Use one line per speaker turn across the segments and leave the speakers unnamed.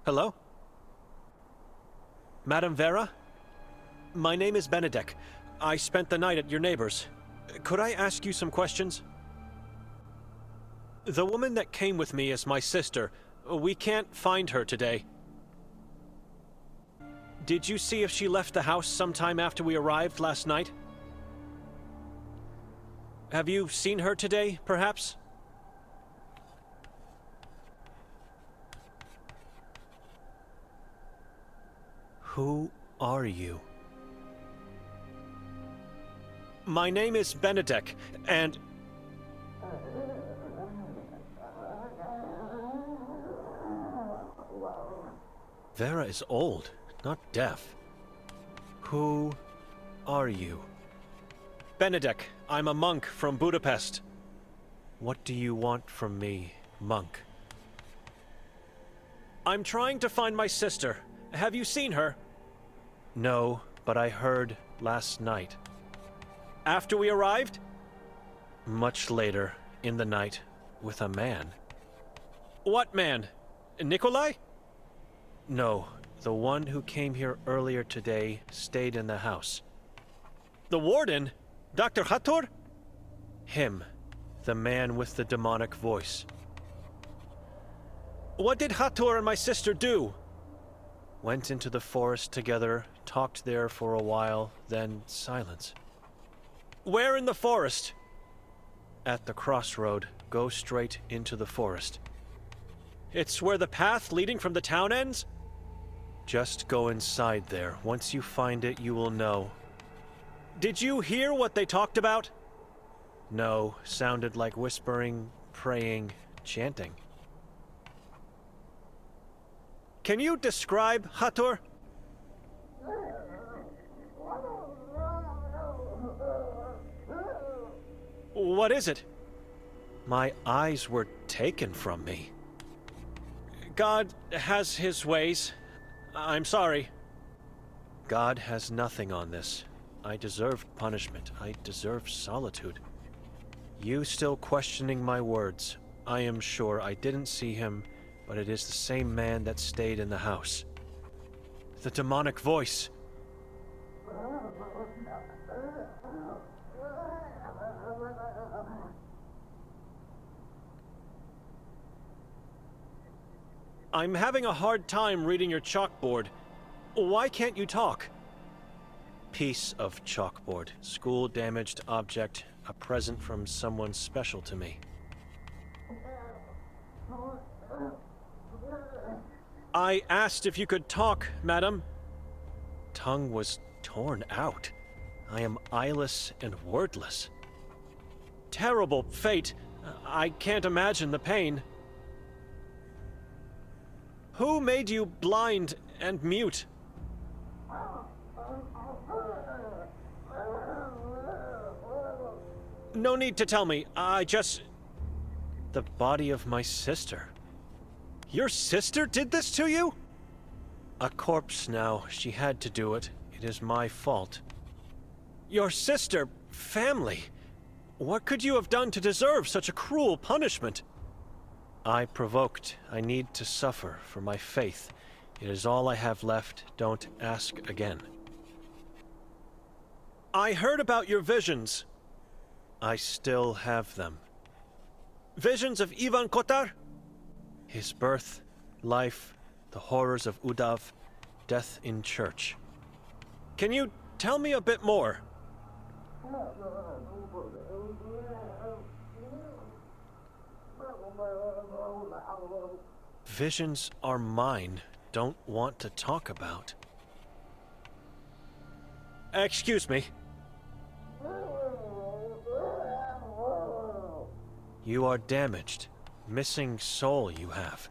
Hello? Madame Vera? My name is Benedek. I spent the night at your neighbor's. Could I ask you some questions? The woman that came with me is my sister. We can't find her today. Did you see if she left the house sometime after we arrived last night? Have you seen her today, perhaps? Who are you? My name is Benedek, and... Vera is old, not deaf. Who are you? Benedek, I'm a monk from Budapest. What do you want from me, monk? I'm trying to find my sister. Have you seen her? No, but I heard last night. After we arrived? Much later, in the night, with a man. What man? Nikolai? No, the one who came here earlier today stayed in the house. The warden? Dr. Hathor? Him, the man with the demonic voice. What did Hathor and my sister do? Went into the forest together, talked there for a while, then silence. Where in the forest? At the crossroad, go straight into the forest. It's where the path leading from the town ends? Just go inside there. Once you find it, you will know. Did you hear what they talked about? No, sounded like whispering, praying, chanting. Can you describe Hathor? What is it? My eyes were taken from me. God has his ways. I'm sorry. God has nothing on this. I deserved punishment. I deserve solitude. You still questioning my words. I am sure I didn't see him, but it is the same man that stayed in the house. The demonic voice. I'm having a hard time reading your chalkboard. Why can't you talk? Piece of chalkboard. School-damaged object. A present from someone special to me. I asked if you could talk, madam. Tongue was torn out. I am eyeless and wordless. Terrible fate. I can't imagine the pain. Who made you blind and mute? No need to tell me. I just... The body of my sister. Your sister did this to you? A corpse now. She had to do it. It is my fault. Your sister, family. What could you have done to deserve such a cruel punishment? I provoked. I need to suffer for my faith. It is all I have left. Don't ask again. I heard about your visions. I still have them. Visions of Ivan Kotar? His birth, life, the horrors of Udav, death in church. Can you tell me a bit more? Visions are mine. Don't want to talk about. Excuse me. You are damaged. Missing soul you have.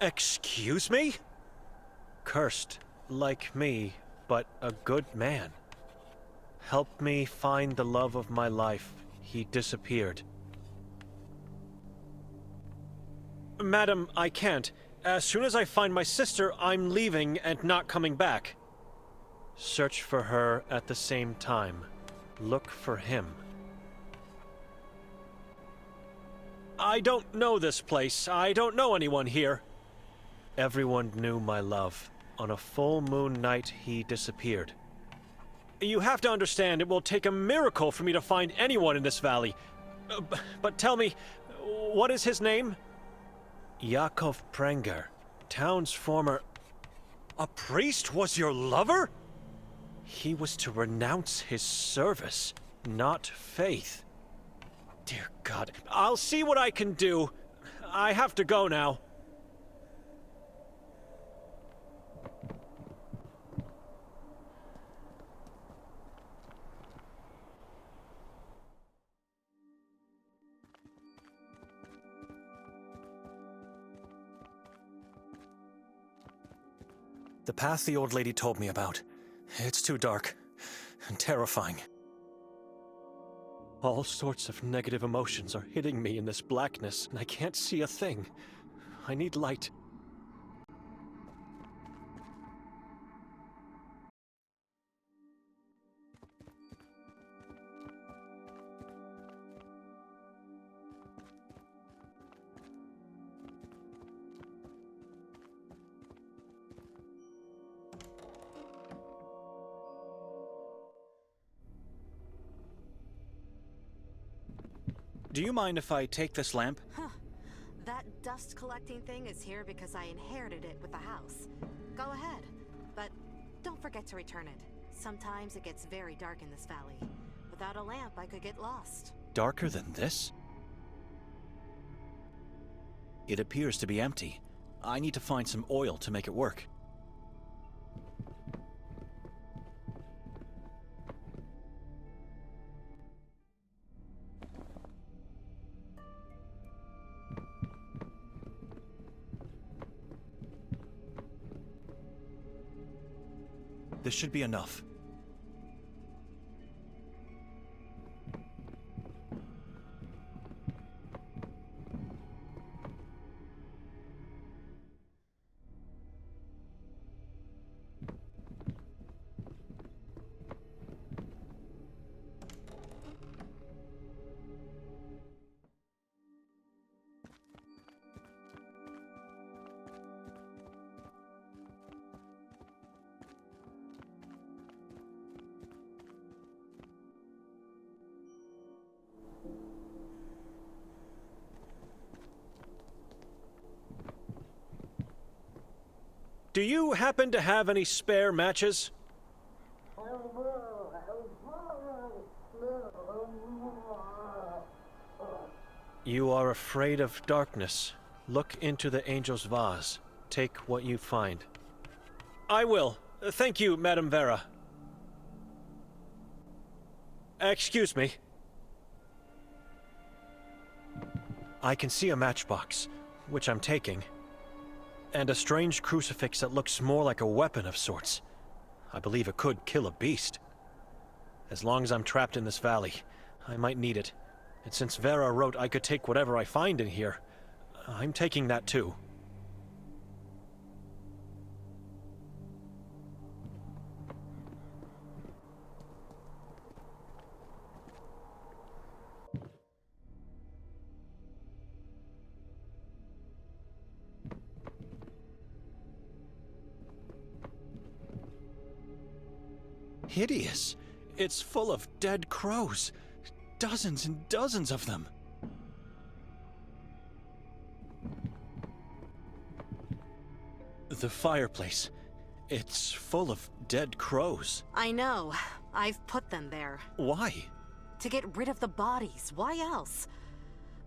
Excuse me? Cursed, like me, but a good man. Help me find the love of my life. He disappeared. Madam, I can't. As soon as I find my sister, I'm leaving and not coming back. Search for her at the same time. Look for him. I don't know this place. I don't know anyone here. Everyone knew my love. On a full moon night, he disappeared. You have to understand, it will take a miracle for me to find anyone in this valley. But tell me, what is his name? Yakov Prenger, town's former... A priest was your lover? He was to renounce his service, not faith. Dear God, I'll see what I can do. I have to go now.
The path the old lady told me about. It's too dark and terrifying.
All sorts of negative emotions are hitting me in this blackness, and I can't see a thing. I need light.
Do you mind if I take this lamp?
Huh. That dust collecting thing is here because I inherited it with the house. Go ahead, but don't forget to return it. Sometimes it gets very dark in this valley. Without a lamp, I could get lost.
Darker than this? It appears to be empty. I need to find some oil to make it work. This should be enough.
Do you happen to have any spare matches? You are afraid of darkness. Look into the angel's vase. Take what you find. I will. Thank you, Madame Vera. Excuse me. I can see a matchbox, which I'm taking. And a strange crucifix that looks more like a weapon of sorts. I believe it could kill a beast. As long as I'm trapped in this valley, I might need it. And since Vera wrote I could take whatever I find in here, I'm taking that too. Hideous. It's full of dead crows. Dozens and dozens of them. The fireplace. It's full of dead crows.
I know. I've put them there.
Why?
To get rid of the bodies. Why else?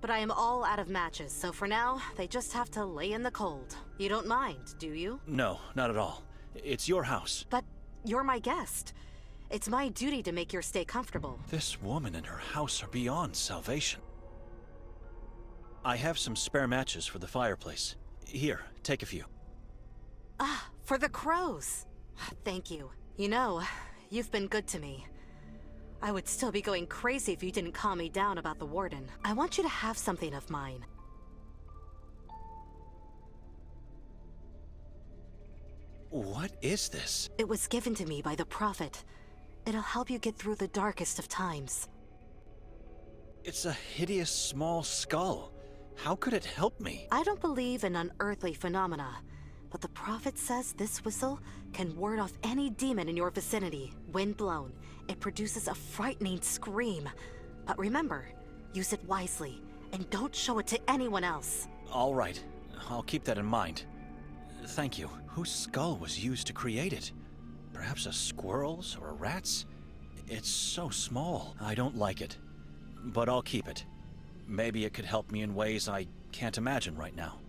But I am all out of matches, so for now, they just have to lay in the cold. You don't mind, do you?
No, not at all. It's your house.
But you're my guest. It's my duty to make your stay comfortable.
This woman and her house are beyond salvation. I have some spare matches for the fireplace. Here, take a few.
Ah, for the crows. Thank you. You know, you've been good to me. I would still be going crazy if you didn't calm me down about the warden. I want you to have something of mine.
What is this?
It was given to me by the prophet. It'll help you get through the darkest of times.
It's a hideous small skull. How could it help me?
I don't believe in unearthly phenomena, but the prophet says this whistle can ward off any demon in your vicinity. When blown, it produces a frightening scream. But remember, use it wisely, and don't show it to anyone else.
All right, I'll keep that in mind. Thank you. Whose skull was used to create it? Perhaps a squirrel's or a rat's? It's so small. I don't like it. But I'll keep it. Maybe it could help me in ways I can't imagine right now.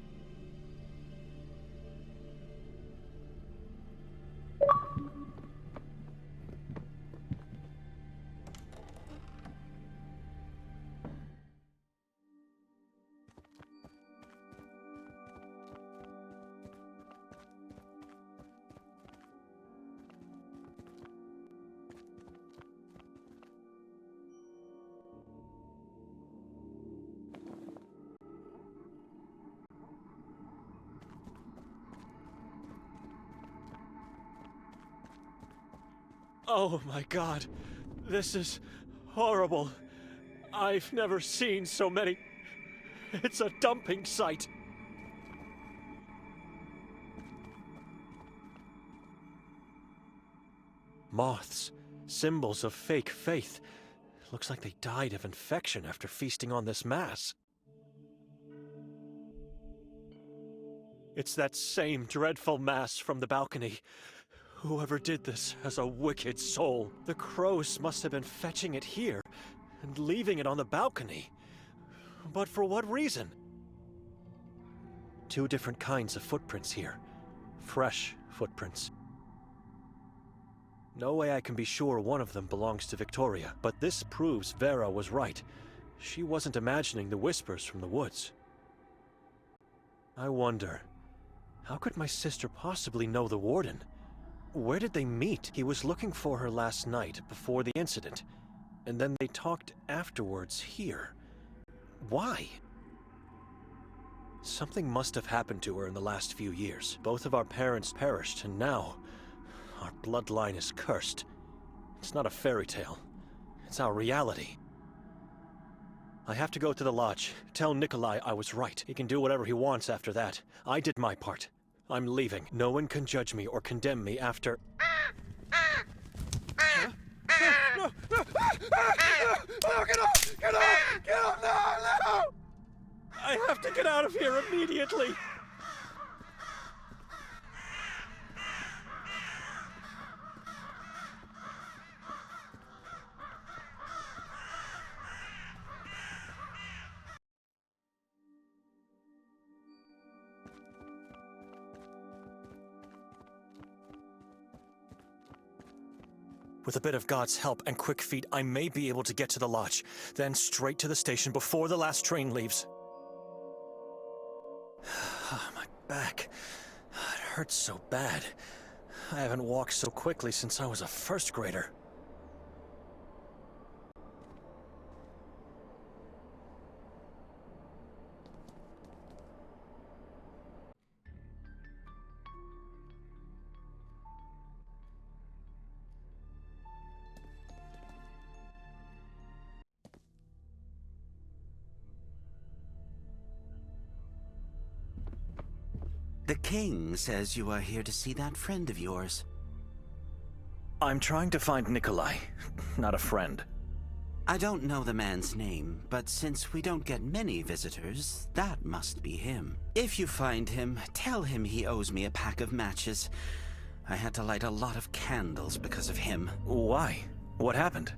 Oh my god, this is horrible. I've never seen so many. It's a dumping site. Moths, symbols of fake faith. Looks like they died of infection after feasting on this mass. It's that same dreadful mass from the balcony. Whoever did this has a wicked soul. The crows must have been fetching it here and leaving it on the balcony. But for what reason? Two different kinds of footprints here. Fresh footprints. No way I can be sure one of them belongs to Victoria, but this proves Vera was right. She wasn't imagining the whispers from the woods. I wonder, how could my sister possibly know the warden? Where did they meet? He was looking for her last night before the incident, and then they talked afterwards here. Why? Something must have happened to her in the last few years. Both of our parents perished, and now our bloodline is cursed. It's not a fairy tale. It's our reality. I have to go to the lodge. Tell Nikolai I was right. He can do whatever he wants after that. I did my part. I'm leaving. No one can judge me or condemn me after... Huh? No! No! Oh, get off! Get off! Get off! No! No! I have to get out of here immediately! With a bit of God's help and quick feet, I may be able to get to the lodge, then straight to the station before the last train leaves. My back. It hurts so bad. I haven't walked so quickly since I was a first grader.
The king says you are here to see that friend of yours.
I'm trying to find Nikolai, not a friend.
I don't know the man's name, but since we don't get many visitors, that must be him. If you find him, tell him he owes me a pack of matches. I had to light a lot of candles because of him.
Why? What happened?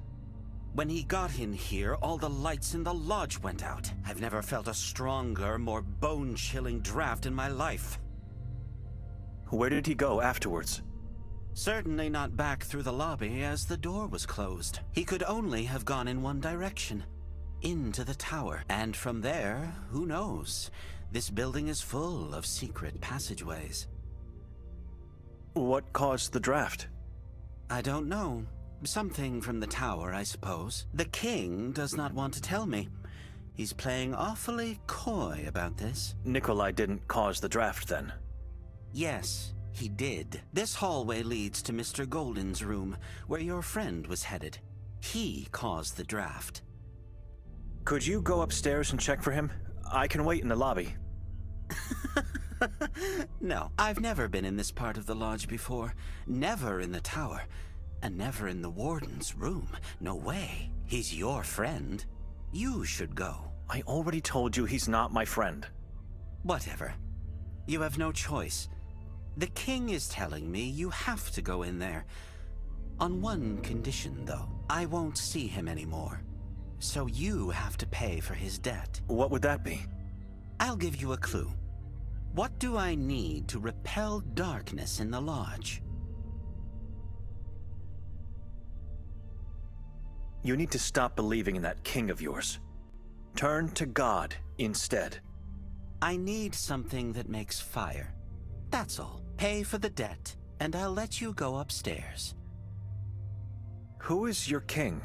When he got in here, all the lights in the lodge went out. I've never felt a stronger, more bone-chilling draft in my life.
Where did he go afterwards?
Certainly not back through the lobby, as the door was closed. He could only have gone in one direction, into the tower. And from there, who knows? This building is full of secret passageways.
What caused the draft?
I don't know. Something from the tower, I suppose. The king does not want to tell me. He's playing awfully coy about this.
Nikolai didn't cause the draft, then?
Yes, he did. This hallway leads to Mr. Golden's room, where your friend was headed. He caused the draft.
Could you go upstairs and check for him? I can wait in the lobby.
No, I've never been in this part of the lodge before. Never in the tower. And never in the warden's room. No way. He's your friend. You should go.
I already told you he's not my friend.
Whatever. You have no choice. The king is telling me you have to go in there. On one condition, though. I won't see him anymore. So you have to pay for his debt.
What would that be?
I'll give you a clue. What do I need to repel darkness in the lodge?
You need to stop believing in that king of yours. Turn to God instead.
I need something that makes fire. That's all. Pay for the debt, and I'll let you go upstairs.
Who is your king?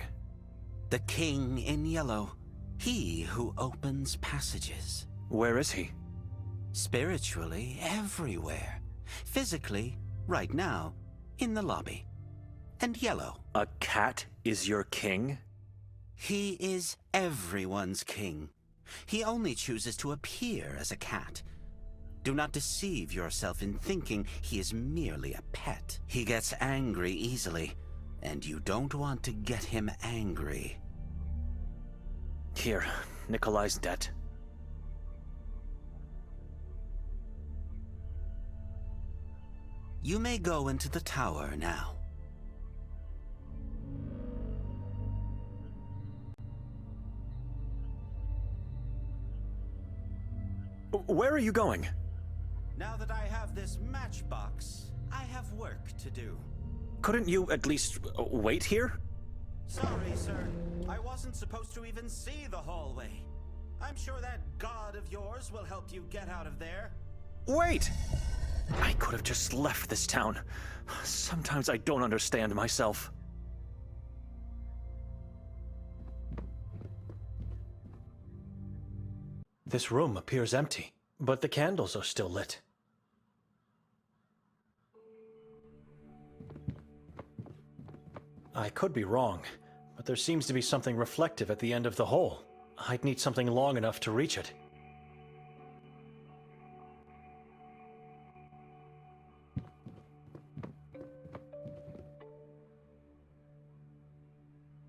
The king in yellow. He who opens passages.
Where is he?
Spiritually, everywhere. Physically, right now, in the lobby. And yellow.
A cat is your king?
He is everyone's king. He only chooses to appear as a cat. Do not deceive yourself in thinking he is merely a pet. He gets angry easily, and you don't want to get him angry.
Here, Nikolai's debt.
You may go into the tower now.
Where are you going?
Now that I have this matchbox, I have work to do.
Couldn't you at least wait here?
Sorry, sir. I wasn't supposed to even see the hallway. I'm sure that god of yours will help you get out of there.
Wait! I could have just left this town. Sometimes I don't understand myself. This room appears empty, but the candles are still lit. I could be wrong, but there seems to be something reflective at the end of the hole. I'd need something long enough to reach it.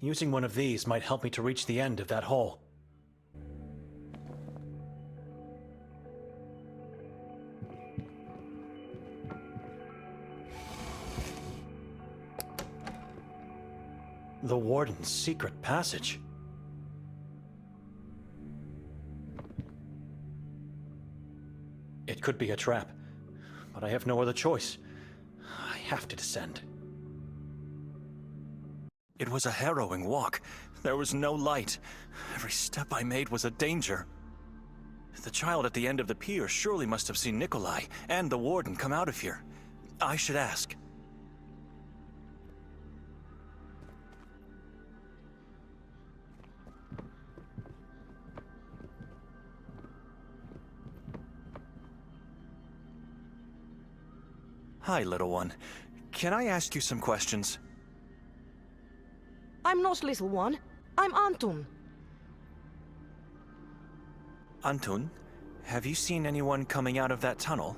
Using one of these might help me to reach the end of that hole. The warden's secret passage. It could be a trap, but I have no other choice. I have to descend. It was a harrowing walk. There was no light. Every step I made was a danger. The child at the end of the pier surely must have seen Nikolai and the warden come out of here. I should ask. Hi, little one. Can I ask you some questions?
I'm not little one. I'm Anton.
Anton, have you seen anyone coming out of that tunnel?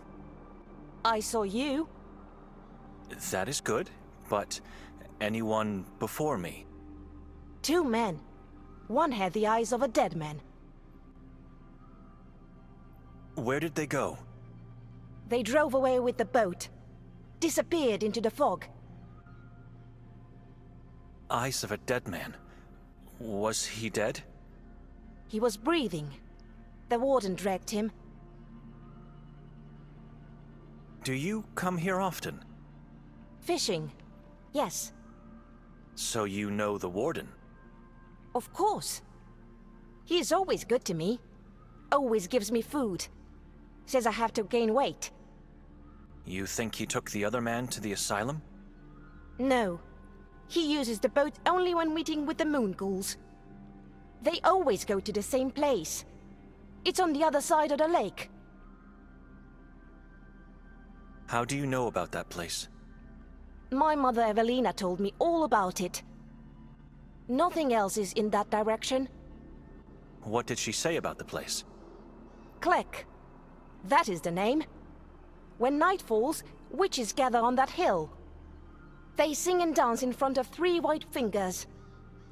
I saw you.
That is good, but anyone before me?
2 men. One had the eyes of a dead man.
Where did they go?
They drove away with the boat. Disappeared into the fog.
Eyes of a dead man. Was he dead?
He was breathing. The warden dragged him.
Do you come here often?
Fishing. Yes,
So you know the warden?
of course. He is always good to me. Always gives me food. Says I have to gain weight.
You think he took the other man to the asylum?
No. He uses the boat only when meeting with the moon ghouls. They always go to the same place. It's on the other side of the lake.
How do you know about that place?
My mother Evelina told me all about it. Nothing else is in that direction.
What did she say about the place?
Klek. That is the name. When night falls, witches gather on that hill. They sing and dance in front of 3 white fingers.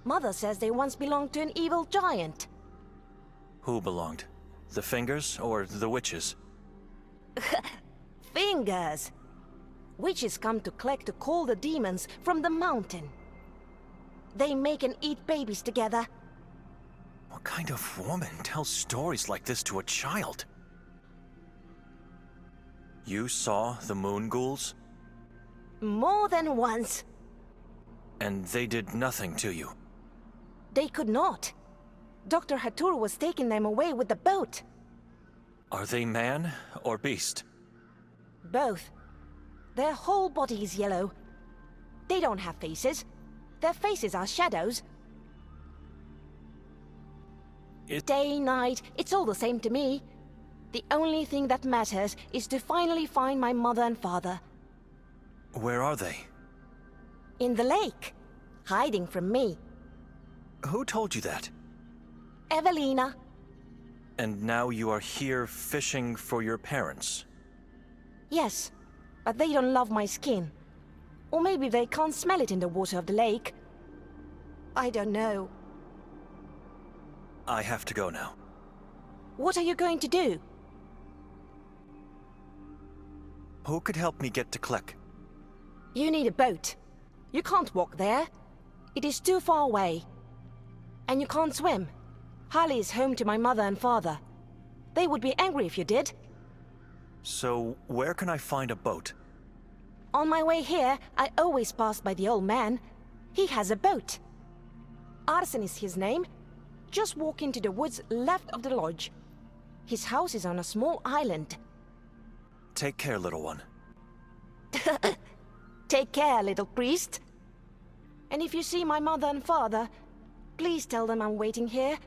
Mother says they once belonged to an evil giant.
Who belonged? The fingers or the witches?
Fingers! Witches come to collect to call the demons from the mountain. They make and eat babies together.
What kind of woman tells stories like this to a child? You saw the moon ghouls?
More than once.
And they did nothing to you?
They could not. Dr. Hatur was taking them away with the boat.
Are they man or beast?
Both. Their whole body is yellow. They don't have faces. Their faces are shadows. Day, night, it's all the same to me. The only thing that matters is to finally find my mother and father.
Where are they?
In the lake. Hiding from me.
Who told you that?
Evelina.
And now you are here fishing for your parents?
Yes, but they don't love my skin. Or maybe they can't smell it in the water of the lake. I don't know.
I have to go now.
What are you going to do?
Who could help me get to Klek?
You need a boat. You can't walk there. It is too far away. And you can't swim. Harley is home to my mother and father. They would be angry if you did.
So, where can I find a boat?
On my way here, I always pass by the old man. He has a boat. Arsen is his name. Just walk into the woods left of the lodge. His house is on a small island.
Take care, little one.
Take care, little priest. And if you see my mother and father, please tell them I'm waiting here.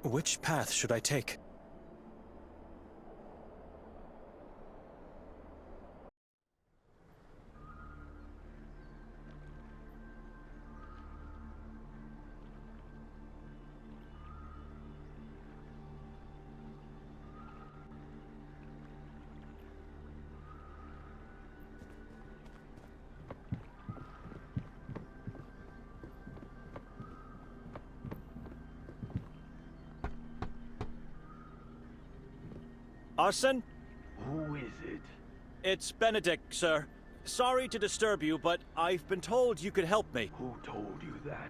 Which path should I take?
Arsen?
Who is it?
It's Benedict, sir. Sorry to disturb you, but I've been told you could help me.
Who told you that?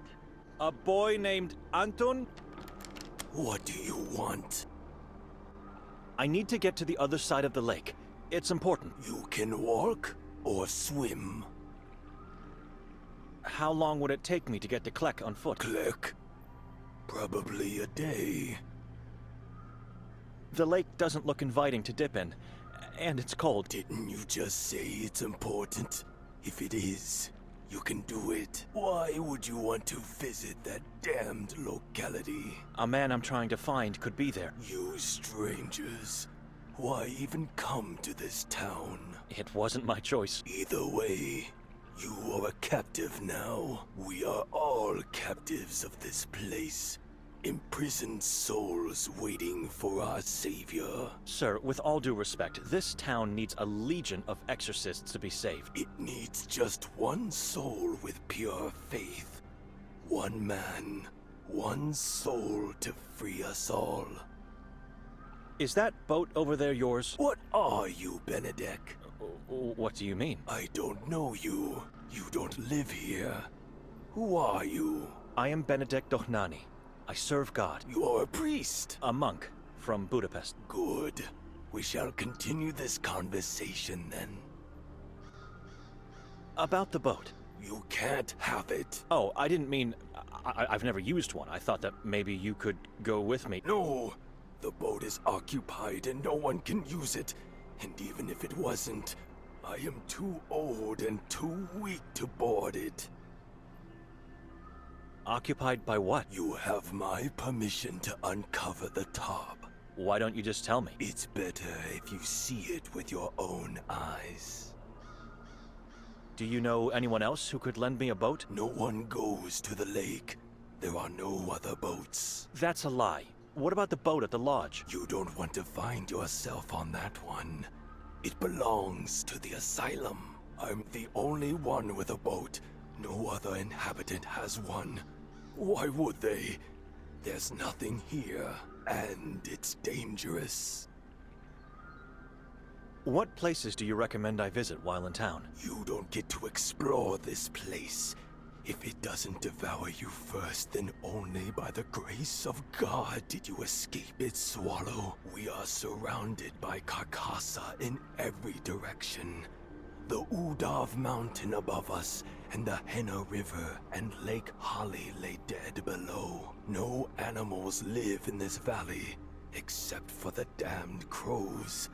A boy named Anton?
What do you want?
I need to get to the other side of the lake. It's important.
You can walk or swim.
How long would it take me to get to Klek on foot?
Click. Probably a day.
The lake doesn't look inviting to dip in, and it's cold.
Didn't you just say it's important? If it is, you can do it. Why would you want to visit that damned locality?
A man I'm trying to find could be there.
You strangers. Why even come to this town?
It wasn't my choice.
Either way, you are a captive now. We are all captives of this place. Imprisoned souls waiting for our savior.
Sir, with all due respect, this town needs a legion of exorcists to be saved.
It needs just one soul with pure faith. One man, one soul to free us all.
Is that boat over there yours?
What are you, Benedict?
What do you mean?
I don't know you. You don't live here. Who are you?
I am Benedict Dohnani. I serve God.
You are a priest.
A monk from Budapest.
Good. We shall continue this conversation then.
About the boat.
You can't have it.
Oh, I didn't mean... I've never used one. I thought that maybe you could go with me.
No! The boat is occupied and no one can use it. And even if it wasn't, I am too old and too weak to board it.
Occupied by what?
You have my permission to uncover the top.
Why don't you just tell me?
It's better if you see it with your own eyes.
Do you know anyone else who could lend me a boat?
No one goes to the lake. There are no other boats.
That's a lie. What about the boat at the lodge?
You don't want to find yourself on that one. It belongs to the asylum. I'm the only one with a boat. No other inhabitant has one. Why would they? There's nothing here, and it's dangerous.
What places do you recommend I visit while in town?
You don't get to explore this place. If it doesn't devour you first, then only by the grace of God did you escape its swallow. We are surrounded by carcassa in every direction. The Udav mountain above us, and the Henna River and Lake Holly lay dead below. No animals live in this valley, except for the damned crows.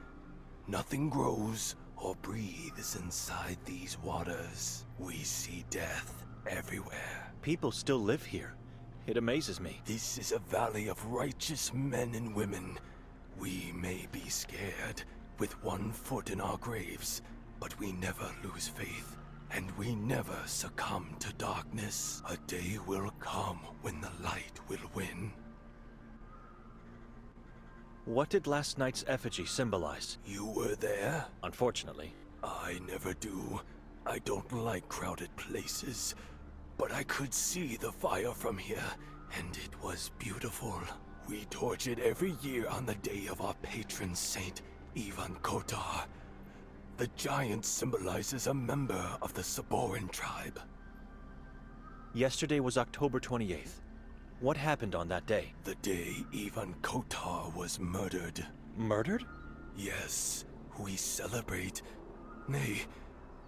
Nothing grows or breathes inside these waters. We see death everywhere.
People still live here. It amazes me.
This is a valley of righteous men and women. We may be scared, with one foot in our graves, but we never lose faith, and we never succumb to darkness. A day will come when the light will win.
What did last night's effigy symbolize?
You were there?
Unfortunately.
I never do. I don't like crowded places, but I could see the fire from here, and it was beautiful. We torch it every year on the day of our patron saint, Ivan Kotar. The giant symbolizes a member of the Saboran tribe.
Yesterday was October 28th. What happened on that day?
The day Ivan Kotar was murdered.
Murdered?
Yes, we celebrate, nay,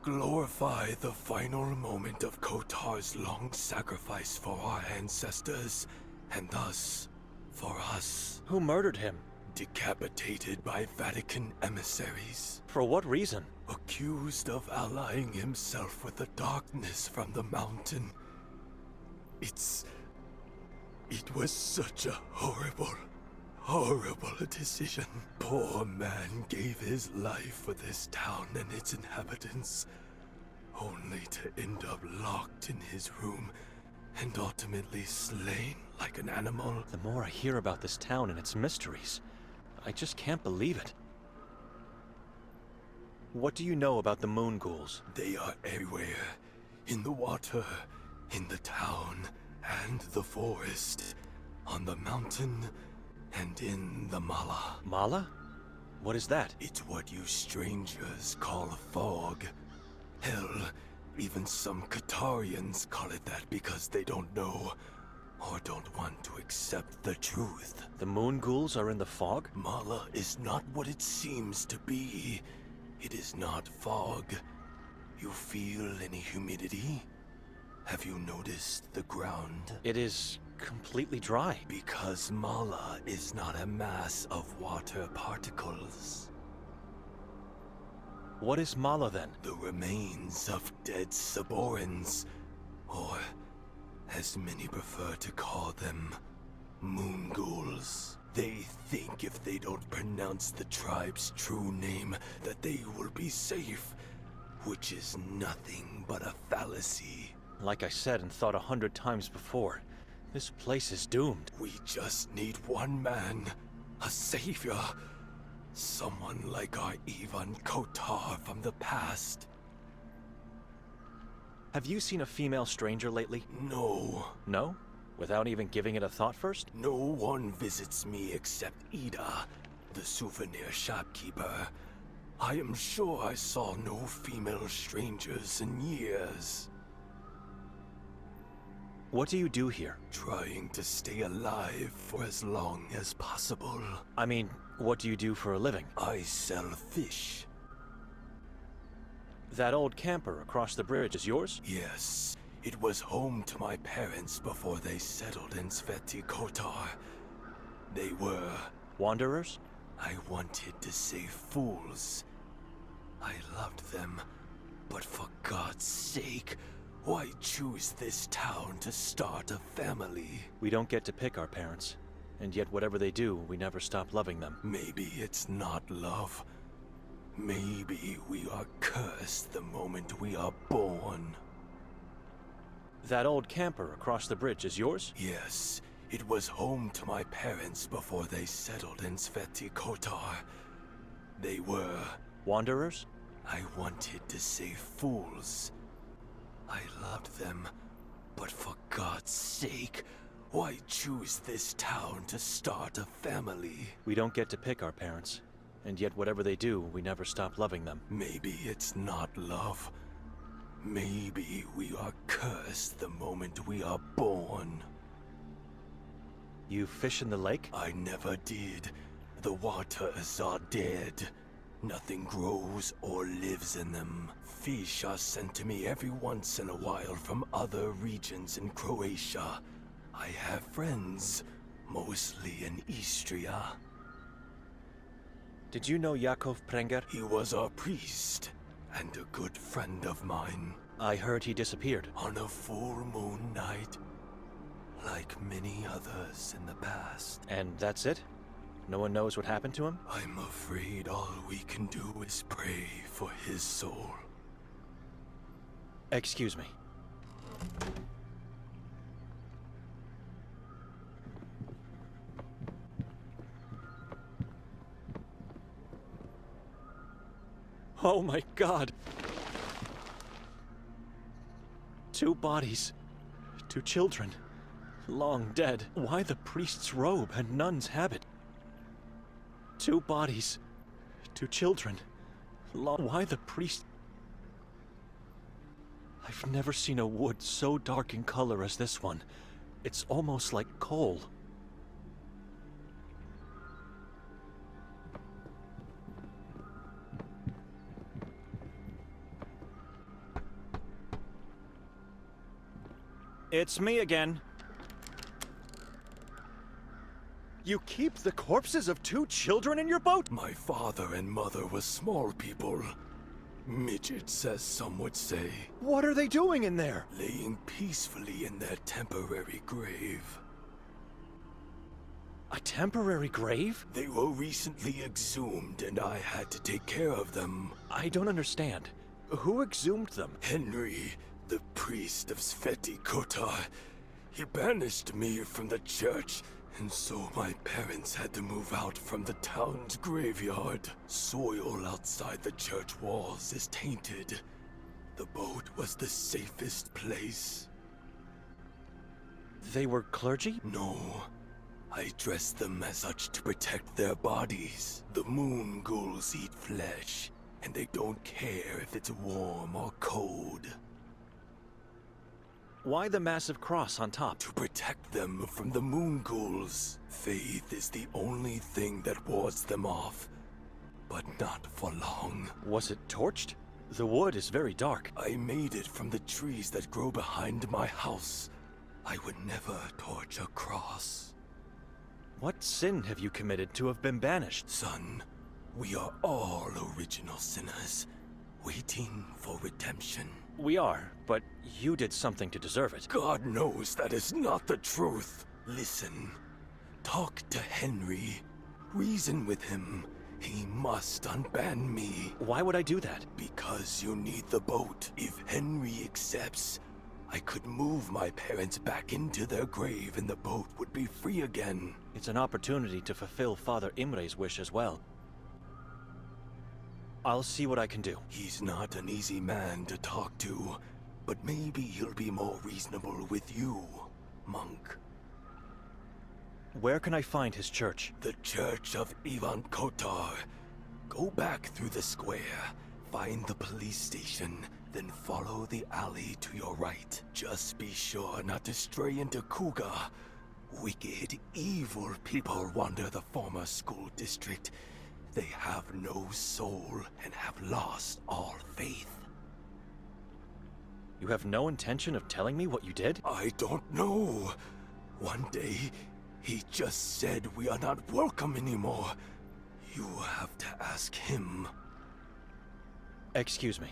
glorify the final moment of Kotar's long sacrifice for our ancestors, and thus, for us.
Who murdered him?
Decapitated by Vatican emissaries.
For what reason?
Accused of allying himself with the darkness from the mountain. It was such a horrible decision. Poor man gave his life for this town and its inhabitants, only to end up locked in his room and ultimately slain like an animal.
The more I hear about this town and its mysteries, I just can't believe it. What do you know about the moon ghouls?
They are everywhere. In the water, in the town, and the forest, on the mountain, and in the mala.
Mala? What is that?
It's what you strangers call fog. Hell, even some Qatarians call it that because they don't know or don't want to accept the truth.
The moon ghouls are in the fog?
Mala is not what it seems to be. It is not fog. You feel any humidity? Have you noticed the ground?
It is completely dry.
Because Mala is not a mass of water particles.
What is Mala then?
The remains of dead Saborans, or as many prefer to call them, moon ghouls. They think if they don't pronounce the tribe's true name that they will be safe, which is nothing but a fallacy.
Like I said and thought 100 times before, this place is doomed.
We just need one man, a savior. Someone like our Ivan Kotar from the past.
Have you seen a female stranger lately?
No.
No? Without even giving it a thought first?
No one visits me except Ida, the souvenir shopkeeper. I am sure I saw no female strangers in years.
What do you do here?
Trying to stay alive for as long as possible.
I mean, what do you do for a living?
I sell fish.
That old camper across the bridge is yours?
Yes, it was home to my parents before they settled in Sveti Kotar. They were...
Wanderers?
I wanted to say fools. I loved them, but for God's sake, why choose this town to start a family?
We don't get to pick our parents,
and yet whatever they do, we never stop loving them.
Maybe it's not love. Maybe we are cursed the moment we are born.
That old camper across the bridge is yours?
Yes, it was home to my parents before they settled in Saint Kotar. They were...
Wanderers?
I wanted to say fools. I loved them, but for God's sake, why choose this town to start a family?
We don't get to pick our parents, and yet whatever they do, we never stop loving them.
Maybe it's not love. Maybe we are cursed the moment we are born.
You fish in the lake?
I never did. The waters are dead. Nothing grows or lives in them. Fish are sent to me every once in a while from other regions in Croatia. I have friends, mostly in Istria.
Did you know Jakov Prenger?
He was our priest and a good friend of mine.
I heard he disappeared.
On a full moon night, like many others in the past.
And that's it? No one knows what happened to him?
I'm afraid all we can do is pray for his soul.
Excuse me. Oh my God! 2 bodies. 2 children. Long dead. Why the priest's robe and nun's habit? 2 bodies. 2 children. Why the priest... I've never seen a wood so dark in color as this one. It's almost like coal. It's me again. You keep the corpses of 2 children in your boat?
My father and mother were small people. Midgets, as some would say.
What are they doing in there?
Laying peacefully in their temporary grave.
A temporary grave?
They were recently exhumed and I had to take care of them.
I don't understand. Who exhumed them?
Henry, the priest of Saint Kotar, he banished me from the church, and so my parents had to move out from the town's graveyard. Soil outside the church walls is tainted. The boat was the safest place.
They were clergy?
No. I dressed them as such to protect their bodies. The moon ghouls eat flesh, and they don't care if it's warm or cold.
Why the massive cross on top?
To protect them from the moon ghouls. Faith is the only thing that wards them off. But not for long.
Was it torched? The wood is very dark.
I made it from the trees that grow behind my house. I would never torch a cross.
What sin have you committed to have been banished?
Son, we are all original sinners, waiting for redemption.
We are, but you did something to deserve it.
God knows that is not the truth. Listen, talk to Henry. Reason with him. He must unban me.
Why would I do that?
Because you need the boat. If Henry accepts, I could move my parents back into their grave and the boat would be free again.
It's an opportunity to fulfill Father Imre's wish as well. I'll see what I can do.
He's not an easy man to talk to, but maybe he'll be more reasonable with you, monk.
Where can I find his church?
The Church of Ivan Kotar. Go back through the square, find the police station, then follow the alley to your right. Just be sure not to stray into Kuga. Wicked, evil people wander the former school district. They have no soul and have lost all faith.
You have no intention of telling me what you did?
I don't know. One day, he just said we are not welcome anymore. You have to ask him.
Excuse me.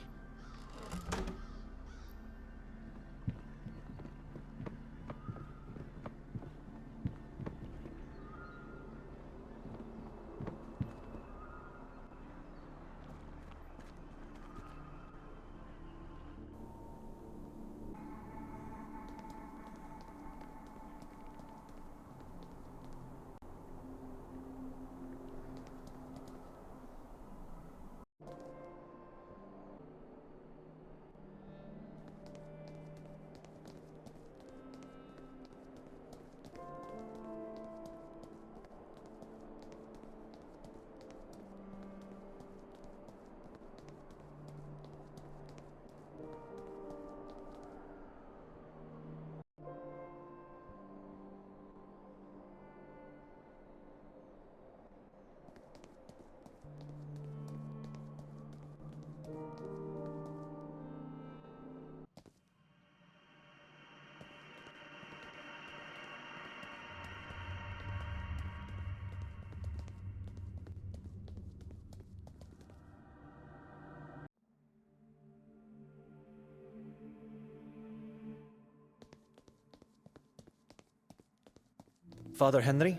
Father Henry?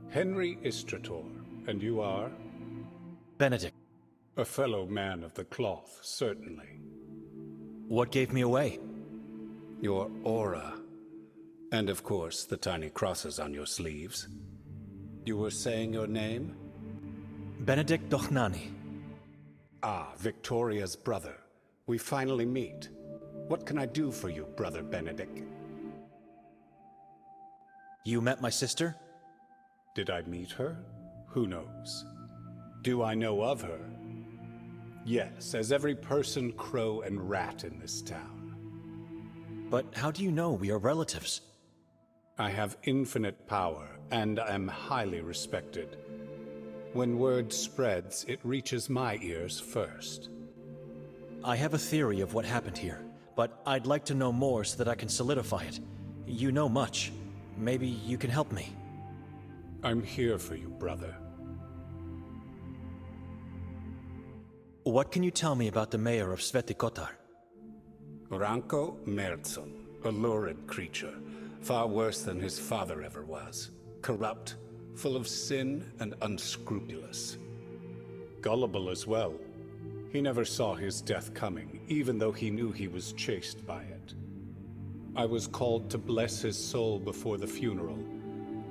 Henry Istrator, and you are?
Benedict.
A fellow man of the cloth, certainly.
What gave me away?
Your aura. And of course, the tiny crosses on your sleeves. You were saying your name?
Benedict Dochnani.
Ah, Victoria's brother. We finally meet. What can I do for you, Brother Benedict?
You met my sister?
Did I meet her? Who knows? Do I know of her? Yes, as every person, crow, and rat in this town.
But how do you know we are relatives?
I have infinite power, and am highly respected. When word spreads, it reaches my ears first.
I have a theory of what happened here, but I'd like to know more so that I can solidify it. You know much. Maybe you can help me.
I'm here for you, brother.
What can you tell me about the mayor of Sveti Kotar?
Ranko Merzel, a lurid creature, far worse than his father ever was. Corrupt, full of sin, and unscrupulous. Gullible as well. He never saw his death coming, even though he knew he was chased by it. I was called to bless his soul before the funeral.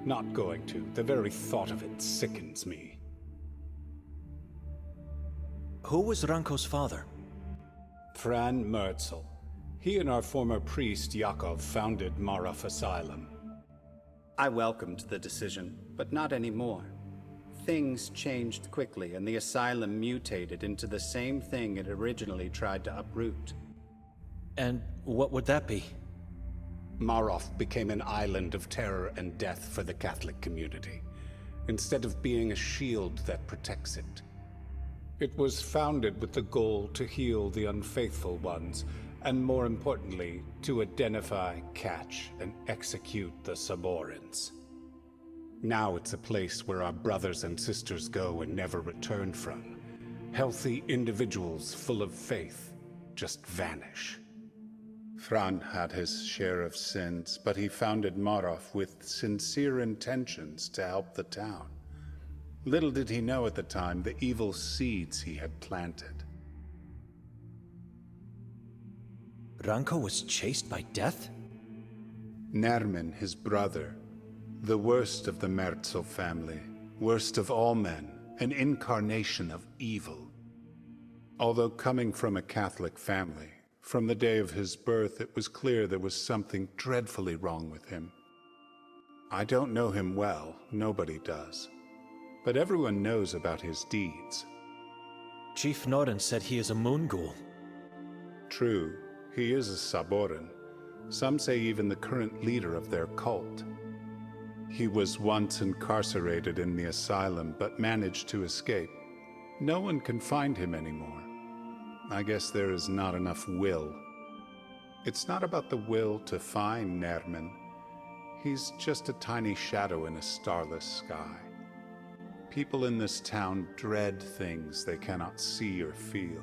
Not going to. The very thought of it sickens me.
Who was Ranko's father?
Fran Merzel. He and our former priest, Yakov, founded Marov Asylum.
I welcomed the decision, but not anymore. Things changed quickly, and the asylum mutated into the same thing it originally tried to uproot.
And what would that be?
Marov became an island of terror and death for the Catholic community, instead of being a shield that protects it. It was founded with the goal to heal the unfaithful ones, and more importantly, to identify, catch, and execute the Saborans. Now it's a place where our brothers and sisters go and never return from. Healthy individuals full of faith just vanish. Fran had his share of sins, but he founded Marov with sincere intentions to help the town. Little did he know at the time the evil seeds he had planted.
Ranko was chased by death?
Nermin, his brother, the worst of the Merzel family, worst of all men, an incarnation of evil. Although coming from a Catholic family, from the day of his birth it was clear there was something dreadfully wrong with him. I don't know him well, nobody does. But everyone knows about his deeds.
Chief Noren said he is a moon ghoul.
True, he is a Saboran. Some say even the current leader of their cult. He was once incarcerated in the asylum, but managed to escape. No one can find him anymore. I guess there is not enough will. It's not about the will to find Nermin. He's just a tiny shadow in a starless sky. People in this town dread things they cannot see or feel.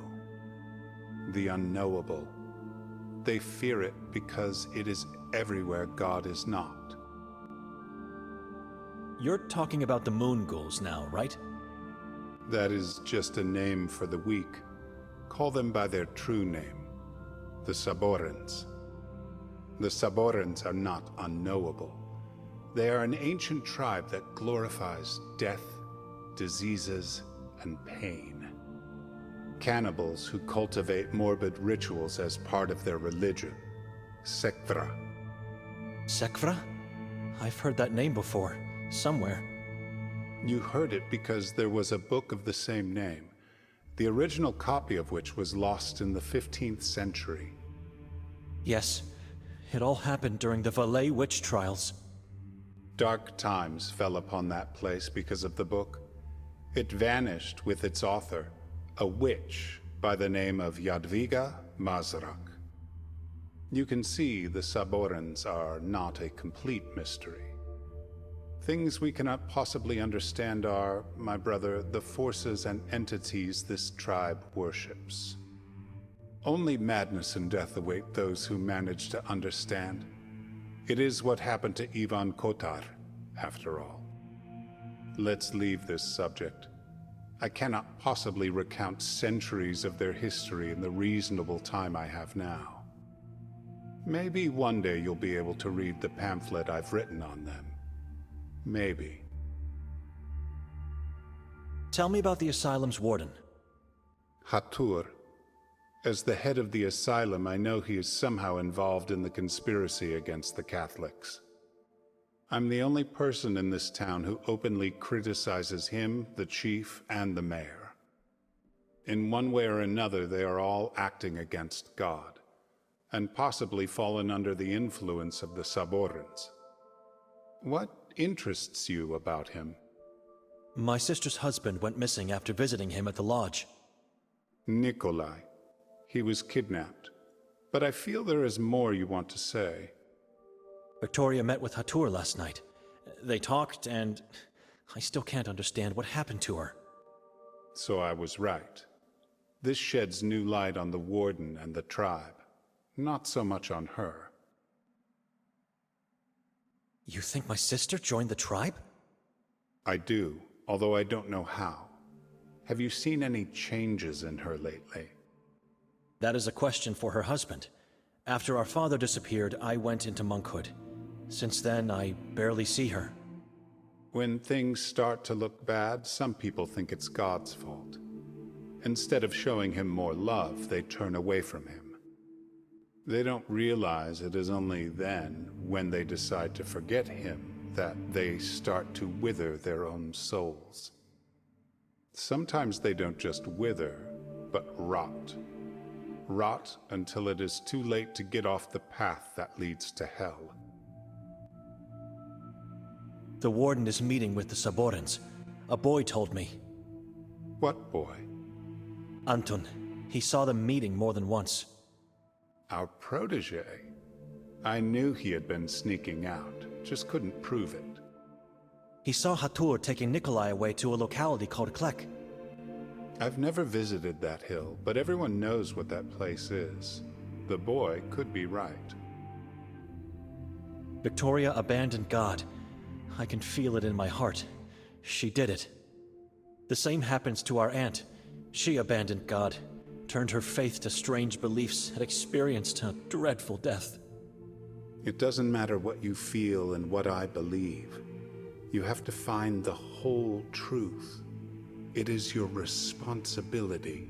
The unknowable. They fear it because it is everywhere God is not.
You're talking about the moon ghouls now, right?
That is just a name for the weak. Call them by their true name, the Saborans. The Saborans are not unknowable. They are an ancient tribe that glorifies death, diseases, and pain. Cannibals who cultivate morbid rituals as part of their religion. Sekvra.
Sekvra? I've heard that name before, somewhere.
You heard it because there was a book of the same name, the original copy of which was lost in the 15th century.
Yes, it all happened during the Valais witch trials.
Dark times fell upon that place because of the book. It vanished with its author, a witch by the name of Jadwiga Mazrak. You can see the Saborans are not a complete mystery. Things we cannot possibly understand are, my brother, the forces and entities this tribe worships. Only madness and death await those who manage to understand. It is what happened to Ivan Kotar, after all. Let's leave this subject. I cannot possibly recount centuries of their history in the reasonable time I have now. Maybe one day you'll be able to read the pamphlet I've written on them. Maybe.
Tell me about the asylum's warden.
Hatur. As the head of the asylum, I know he is somehow involved in the conspiracy against the Catholics. I'm the only person in this town who openly criticizes him, the chief, and the mayor. In one way or another, they are all acting against God, and possibly fallen under the influence of the Saborans. What interests you about him?
My sister's husband went missing after visiting him at the lodge.
Nikolai. He was kidnapped. But I feel there is more you want to say.
Victoria met with Hatur last night. They talked, and I still can't understand what happened to her.
So I was right. This sheds new light on the warden and the tribe. Not so much on her.
You think my sister joined the tribe?
I do, although I don't know how. Have you seen any changes in her lately?
That is a question for her husband. After our father disappeared, I went into monkhood. Since then, I barely see her.
When things start to look bad, some people think it's God's fault. Instead of showing him more love, they turn away from him. They don't realize it is only then, when they decide to forget him, that they start to wither their own souls. Sometimes they don't just wither, but rot. Rot until it is too late to get off the path that leads to hell.
The warden is meeting with the Saborans. A boy told me.
What boy?
Anton. He saw them meeting more than once.
Our protege. I knew he had been sneaking out, just couldn't prove it.
He saw Hatur taking Nikolai away to a locality called Klek.
I've never visited that hill, but everyone knows what that place is. The boy could be right.
Victoria abandoned God. I can feel it in my heart. She did it. The same happens to our aunt. She abandoned God, turned her faith to strange beliefs, and experienced a dreadful death.
It doesn't matter what you feel and what I believe. You have to find the whole truth. It is your responsibility.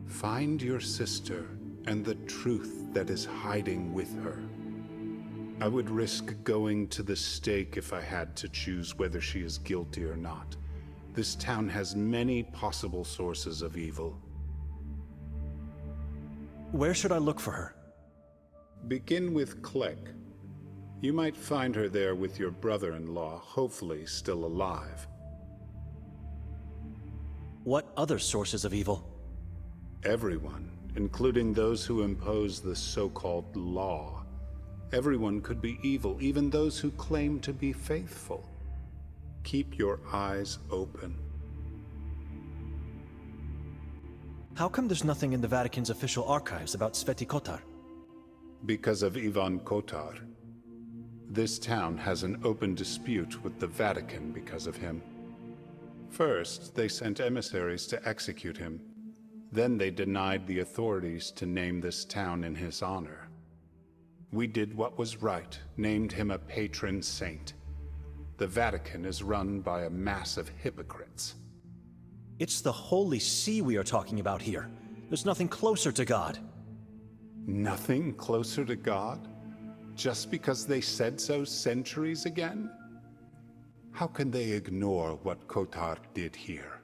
Find your sister and the truth that is hiding with her. I would risk going to the stake if I had to choose whether she is guilty or not. This town has many possible sources of evil.
Where should I look for her?
Begin with Klek. You might find her there with your brother-in-law, hopefully still alive.
What other sources of evil?
Everyone, including those who impose the so-called law. Everyone could be evil, even those who claim to be faithful. Keep your eyes open.
How come there's nothing in the Vatican's official archives about Saint Kotar?
Because of Ivan Kotar. This town has an open dispute with the Vatican because of him. First, they sent emissaries to execute him. Then they denied the authorities to name this town in his honor. We did what was right, named him a patron saint. The Vatican is run by a mass of hypocrites.
It's the Holy See we are talking about here. There's nothing closer to God.
Nothing closer to God? Just because they said so centuries again? How can they ignore what Kotar did here?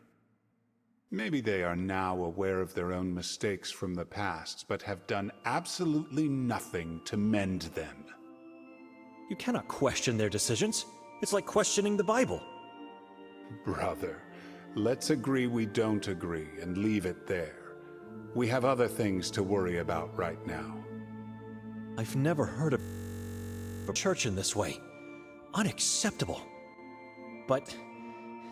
Maybe they are now aware of their own mistakes from the past, but have done absolutely nothing to mend them.
You cannot question their decisions. It's like questioning the Bible.
Brother, let's agree we don't agree and leave it there. We have other things to worry about right now.
I've never heard of a church in this way. Unacceptable. But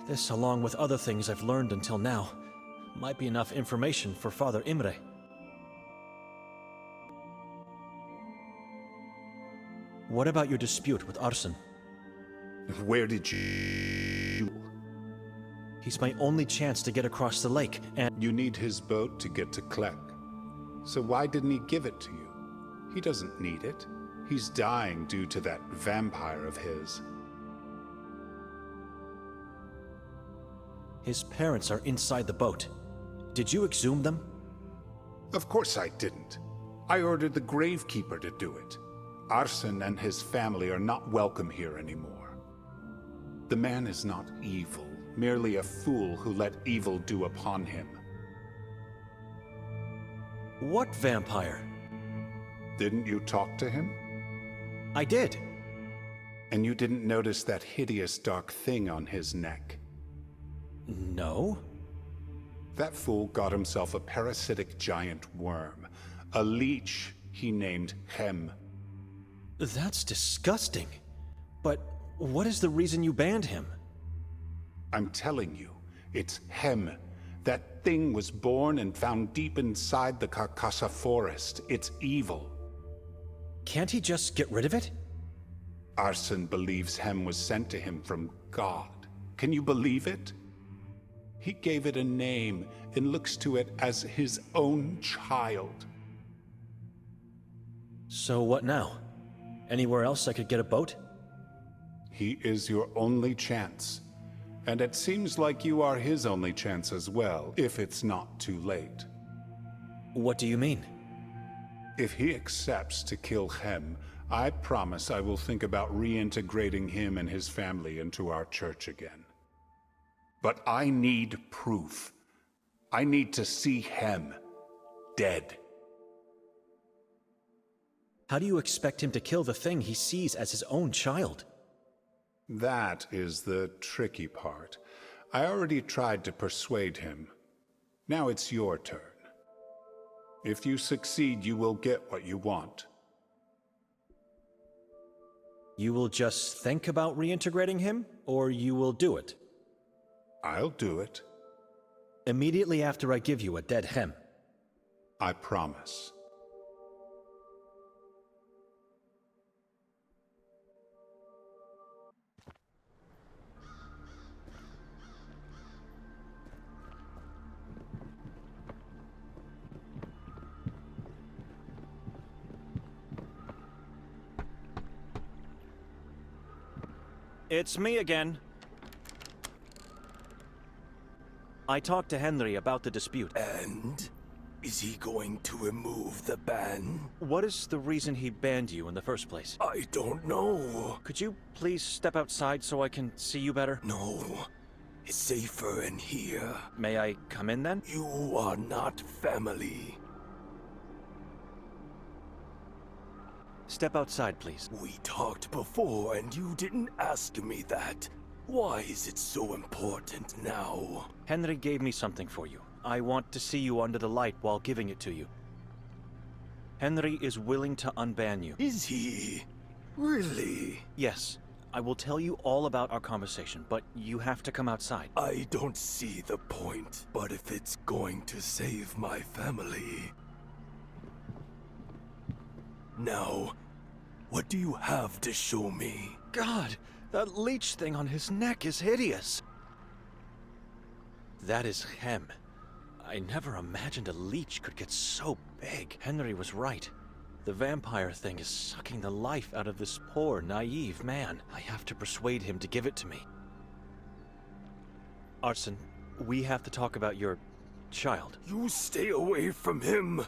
this, along with other things I've learned until now, might be enough information for Father Imre. What about your dispute with Arsen?
Where did you...
He's my only chance to get across the lake, and...
You need his boat to get to Klek. So why didn't he give it to you? He doesn't need it. He's dying due to that vampire of his.
His parents are inside the boat. Did you exhume them?
Of course I didn't. I ordered the gravekeeper to do it. Arsene and his family are not welcome here anymore. The man is not evil, merely a fool who let evil do upon him.
What vampire?
Didn't you talk to him?
I did.
And you didn't notice that hideous dark thing on his neck?
No.
That fool got himself a parasitic giant worm, a leech he named Hem.
That's disgusting. But what is the reason you banned him?
I'm telling you, it's Hem. That thing was born and found deep inside the Carcassa forest. It's evil.
Can't he just get rid of it?
Arsene believes Hem was sent to him from God. Can you believe it? He gave it a name and looks to it as his own child.
So what now? Anywhere else I could get a boat?
He is your only chance. And it seems like you are his only chance as well, if it's not too late.
What do you mean?
If he accepts to kill Hem, I promise I will think about reintegrating him and his family into our church again. But I need proof. I need to see Hem dead.
How do you expect him to kill the thing he sees as his own child?
That is the tricky part. I already tried to persuade him. Now it's your turn. If you succeed, you will get what you want.
You will just think about reintegrating him, or you will do it?
I'll do it.
Immediately after I give you a dead Hem.
I promise.
It's me again. I talked to Henry about the dispute.
And? Is he going to remove the ban?
What is the reason he banned you in the first place?
I don't know.
Could you please step outside so I can see you better?
No. It's safer in here.
May I come in then?
You are not family.
Step outside, please.
We talked before and you didn't ask me that. Why is it so important now?
Henry gave me something for you. I want to see you under the light while giving it to you. Henry is willing to unban you.
Is he? Really?
Yes. I will tell you all about our conversation, but you have to come outside.
I don't see the point, but if it's going to save my family... Now, what do you have to show me?
God, that leech thing on his neck is hideous. That is Hem. I never imagined a leech could get so big. Henry was right. The vampire thing is sucking the life out of this poor, naive man. I have to persuade him to give it to me. Arsene, we have to talk about your child.
You stay away from him.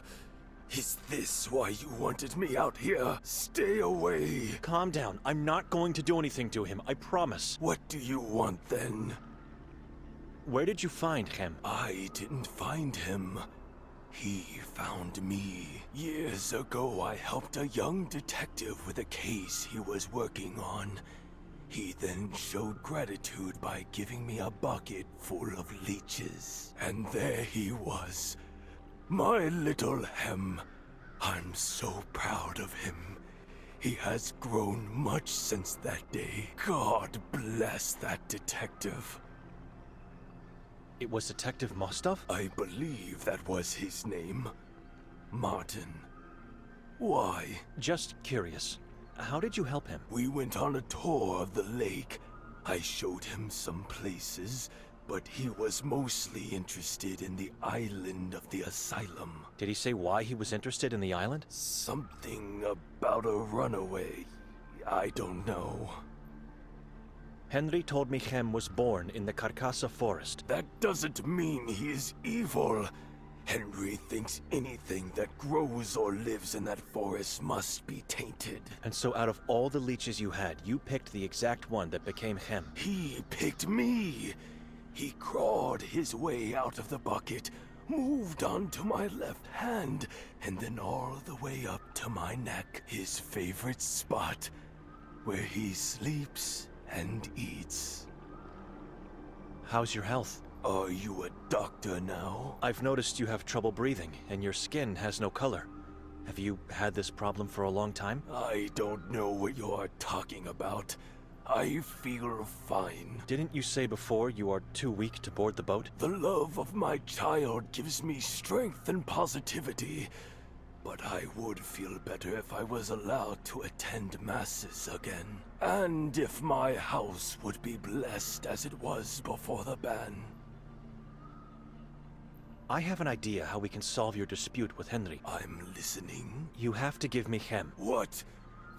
Is this why you wanted me out here? Stay away.
Calm down. I'm not going to do anything to him, I promise.
What do you want then?
Where did you find Hem?
I didn't find him. He found me. Years ago, I helped a young detective with a case he was working on. He then showed gratitude by giving me a bucket full of leeches. And there he was. My little Hem. I'm so proud of him. He has grown much since that day. God bless that detective.
It was Detective Mostov?
I believe that was his name. Martin. Why?
Just curious. How did you help him?
We went on a tour of the lake. I showed him some places, but he was mostly interested in the island of the asylum.
Did he say why he was interested in the island?
Something about a runaway. I don't know.
Henry told me Hem was born in the Carcassa forest.
That doesn't mean he is evil. Henry thinks anything that grows or lives in that forest must be tainted.
And so out of all the leeches you had, you picked the exact one that became Hem.
He picked me. He crawled his way out of the bucket, moved onto my left hand, and then all the way up to my neck, his favorite spot, where he sleeps and eats.
How's your health?
Are you a doctor now?
I've noticed you have trouble breathing, and your skin has no color. Have you had this problem for a long time?
I don't know what you're talking about. I feel fine.
Didn't you say before you are too weak to board the boat?
The love of my child gives me strength and positivity. But I would feel better if I was allowed to attend masses again. And if my house would be blessed as it was before the ban.
I have an idea how we can solve your dispute with Henry.
I'm listening.
You have to give me Hem.
What?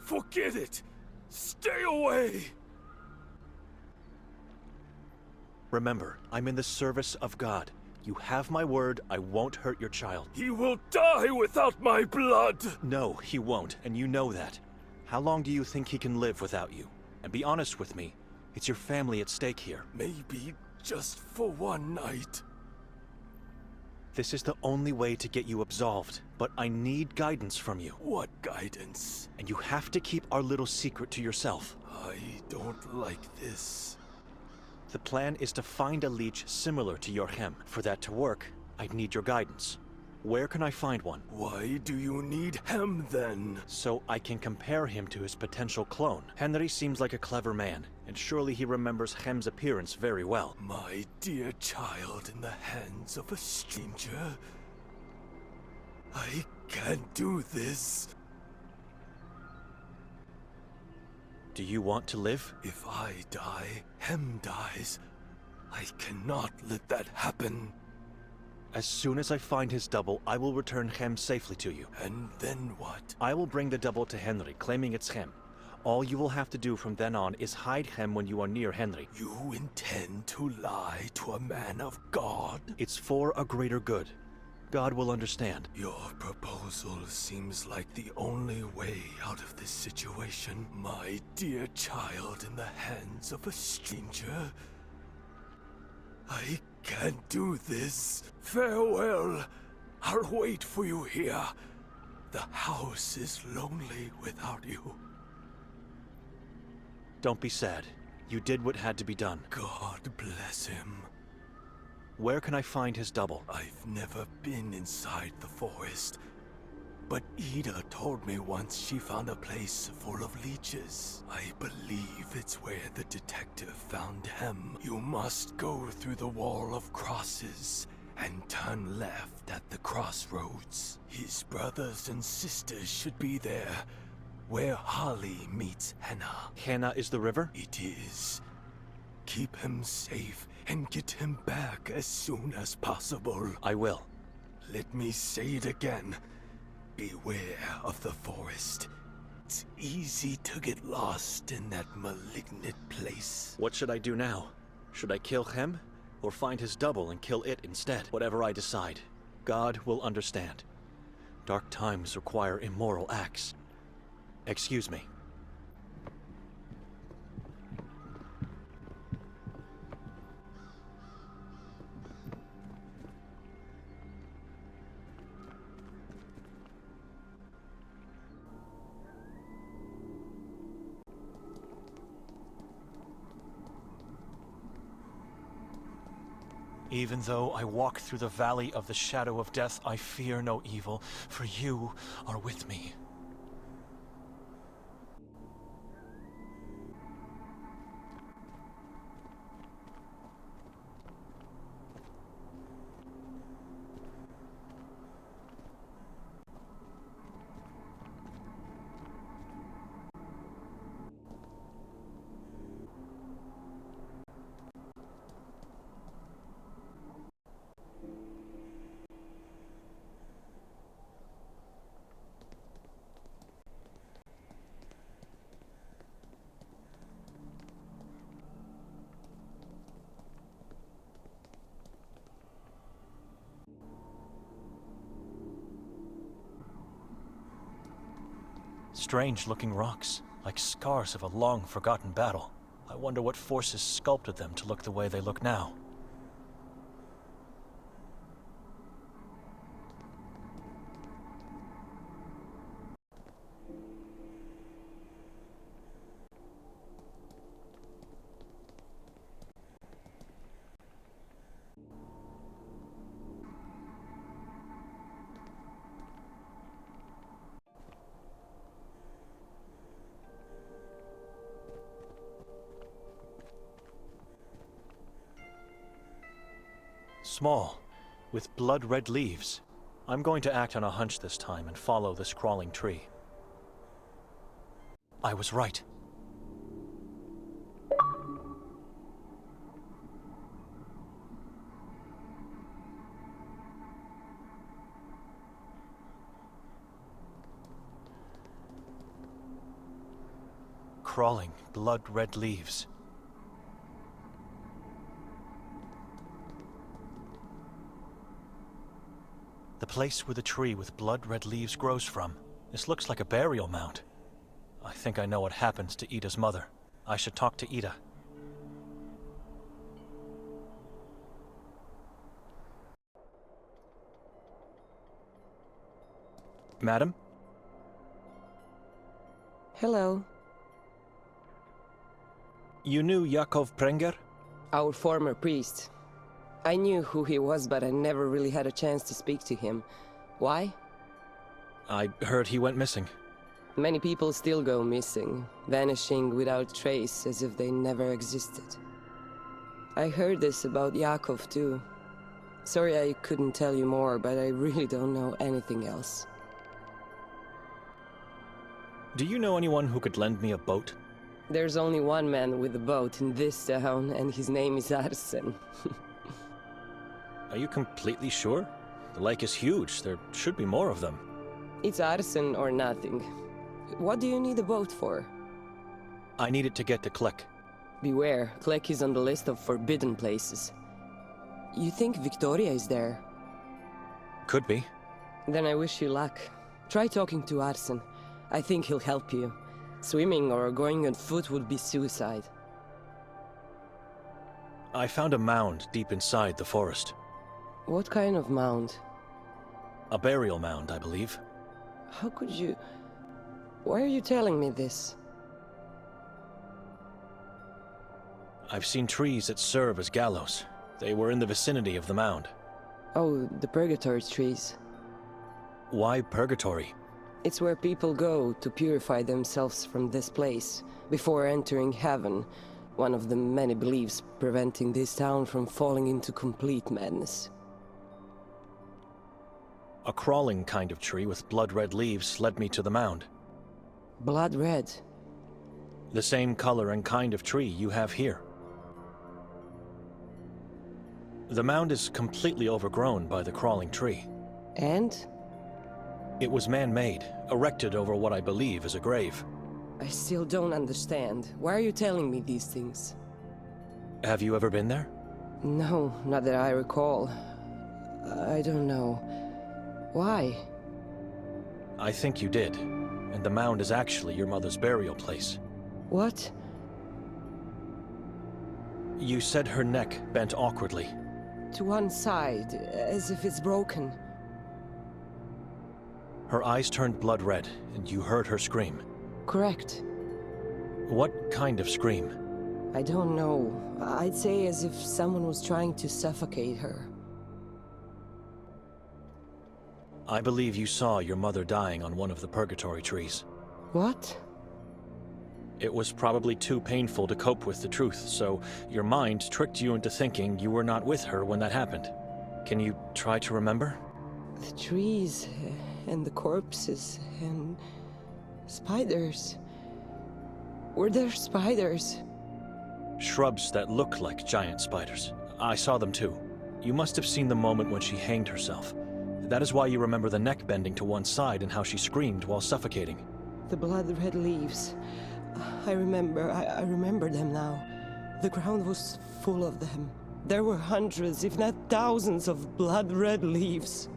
Forget it! Stay away!
Remember, I'm in the service of God. You have my word, I won't hurt your child.
He will die without my blood!
No, he won't, and you know that. How long do you think he can live without you? And be honest with me, it's your family at stake here.
Maybe just for one night.
This is the only way to get you absolved, but I need guidance from you.
What guidance?
And you have to keep our little secret to yourself.
I don't like this.
The plan is to find a leech similar to your Hem. For that to work, I'd need your guidance. Where can I find one?
Why do you need Hem then?
So I can compare him to his potential clone. Henry seems like a clever man, and surely he remembers Hem's appearance very well.
My dear child in the hands of a stranger. I can't do this.
Do you want to live?
If I die, Hem dies. I cannot let that happen.
As soon as I find his double, I will return Hem safely to you.
And then what?
I will bring the double to Henry, claiming it's Hem. All you will have to do from then on is hide Hem when you are near Henry.
You intend to lie to a man of God?
It's for a greater good. God will understand.
Your proposal seems like the only way out of this situation. My dear child in the hands of a stranger. I can't do this. Farewell. I'll wait for you here. The house is lonely without you.
Don't be sad. You did what had to be done.
God bless him.
Where can I find his double?
I've never been inside the forest, but Ida told me once she found a place full of leeches. I believe it's where the detective found him. You must go through the wall of crosses and turn left at the crossroads. His brothers and sisters should be there, where Holly meets Hannah.
Hannah is the river?
It is. Keep him safe and get him back as soon as possible.
I will.
Let me say it again. Beware of the forest. It's easy to get lost in that malignant place.
What should I do now? Should I kill Hem? Or find his double and kill it instead? Whatever I decide, God will understand. Dark times require immoral acts. Excuse me. Even though I walk through the valley of the shadow of death, I fear no evil, for you are with me.
Strange-looking rocks, like scars of a long-forgotten battle. I wonder what forces sculpted them to look the way they look now. Small, with blood-red leaves. I'm going to act on a hunch this time and follow this crawling tree. I was right. Crawling, blood-red leaves. The place where the tree with blood-red leaves grows from. This looks like a burial mound. I think I know what happens to Ida's mother. I should talk to Ida. Madam?
Hello.
You knew Jakov Prenger?
Our former priest. I knew who he was, but I never really had a chance to speak to him. Why?
I heard he went missing.
Many people still go missing, vanishing without trace, as if they never existed. I heard this about Jakov too. Sorry I couldn't tell you more, but I really don't know anything else.
Do you know anyone who could lend me a boat?
There's only one man with a boat in this town, and his name is Arsen.
Are you completely sure? The lake is huge. There should be more of them.
It's Arsen or nothing. What do you need a boat for?
I need it to get to Klek.
Beware, Klek is on the list of forbidden places. You think Victoria is there?
Could be.
Then I wish you luck. Try talking to Arsen. I think he'll help you. Swimming or going on foot would be suicide.
I found a mound deep inside the forest.
What kind of mound?
A burial mound, I believe.
How could you... Why are you telling me this?
I've seen trees that serve as gallows. They were in the vicinity of the mound.
Oh, the purgatory trees.
Why purgatory?
It's where people go to purify themselves from this place before entering heaven. One of the many beliefs preventing this town from falling into complete madness.
A crawling kind of tree with blood-red leaves led me to the mound.
Blood red?
The same color and kind of tree you have here. The mound is completely overgrown by the crawling tree.
And?
It was man-made, erected over what I believe is a grave.
I still don't understand. Why are you telling me these things?
Have you ever been there?
No, not that I recall. I don't know. Why?
I think you did, and the mound is actually your mother's burial place.
What?
You said her neck bent awkwardly.
To one side, as if it's broken.
Her eyes turned blood red, and you heard her scream.
Correct.
What kind of scream?
I don't know. I'd say as if someone was trying to suffocate her.
I believe you saw your mother dying on one of the purgatory trees.
What?
It was probably too painful to cope with the truth, so your mind tricked you into thinking you were not with her when that happened. Can you try to remember?
The trees, and the corpses, and... spiders. Were there spiders?
Shrubs that look like giant spiders. I saw them too. You must have seen the moment when she hanged herself. That is why you remember the neck bending to one side and how she screamed while suffocating.
The blood-red leaves. I remember them now. The ground was full of them. There were hundreds, if not thousands, of blood-red leaves.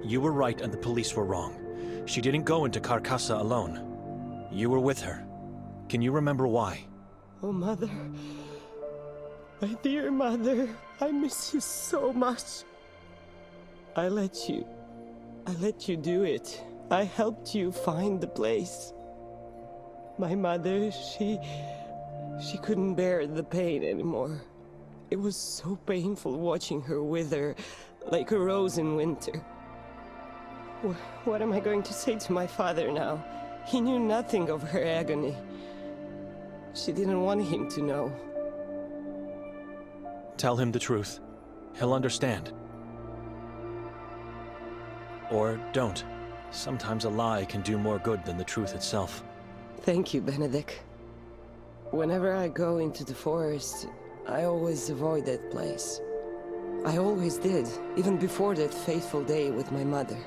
You were right and the police were wrong. She didn't go into Carcassa alone. You were with her. Can you remember why?
Oh, Mother. My dear Mother, I miss you so much. I let you do it. I helped you find the place. My mother, she couldn't bear the pain anymore. It was so painful watching her wither like a rose in winter. What am I going to say to my father now? He knew nothing of her agony. She didn't want him to know.
Tell him the truth. He'll understand. Or don't. Sometimes a lie can do more good than the truth itself.
Thank you, Benedict. Whenever I go into the forest, I always avoid that place. I always did, even before that fateful day with my mother.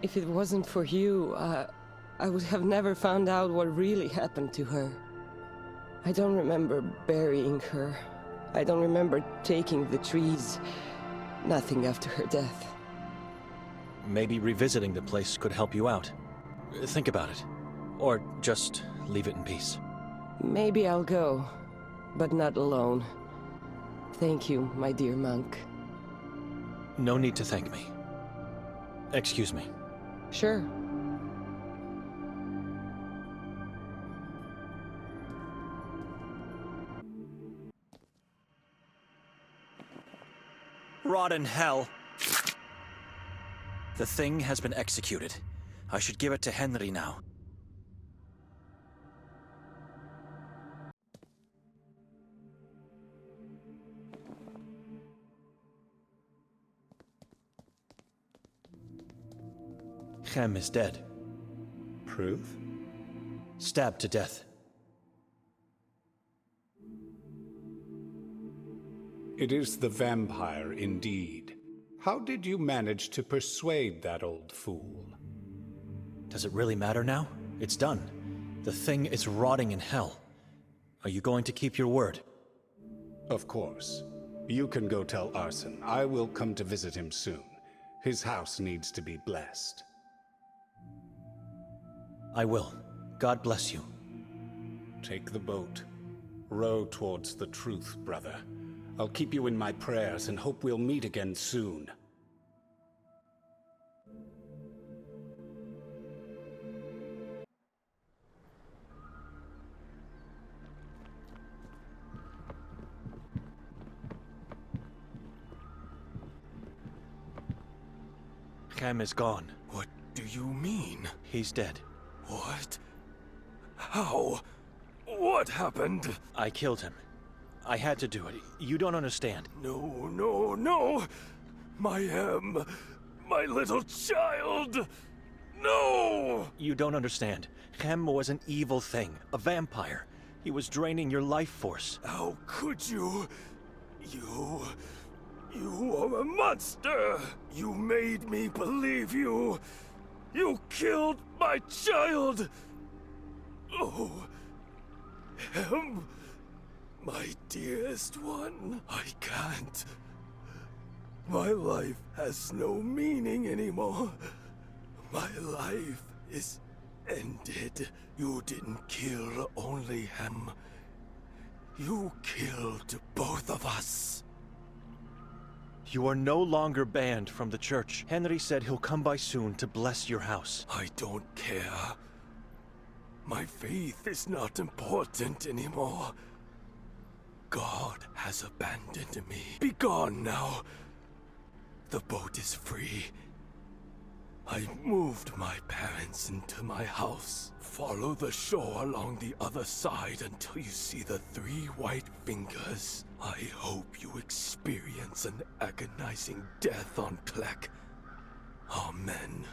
If it wasn't for you, I would have never found out what really happened to her. I don't remember burying her. I don't remember taking the trees. Nothing after her death.
Maybe revisiting the place could help you out. Think about it. Or just leave it in peace.
Maybe I'll go, but not alone. Thank you, my dear monk.
No need to thank me. Excuse me.
Sure.
Rot in hell! The thing has been executed. I should give it to Henry now. Chem is dead.
Proof?
Stabbed to death.
It is the vampire indeed. How did you manage to persuade that old fool?
Does it really matter now? It's done. The thing is rotting in hell. Are you going to keep your word?
Of course. You can go tell Arsene. I will come to visit him soon. His house needs to be blessed.
I will. God bless you.
Take the boat. Row towards the truth, brother. I'll keep you in my prayers and hope we'll meet again soon.
Chem is gone.
What do you mean?
He's dead.
What? How? What happened?
I killed him. I had to do it. You don't understand.
No, no, no! My little child! No!
You don't understand. Chem was an evil thing. A vampire. He was draining your life force.
How could you? You are a monster! You made me believe you! You killed my child! Oh, him, my dearest one, I can't. My life has no meaning anymore. My life is ended. You didn't kill only him. You killed both of us.
You are no longer banned from the church. Henry said he'll come by soon to bless your house.
I don't care. My faith is not important anymore. God has abandoned me. Be gone now. The boat is free. I moved my parents into my house. Follow the shore along the other side until you see the 3 white fingers. I hope you experience an agonizing death on Klek. Amen.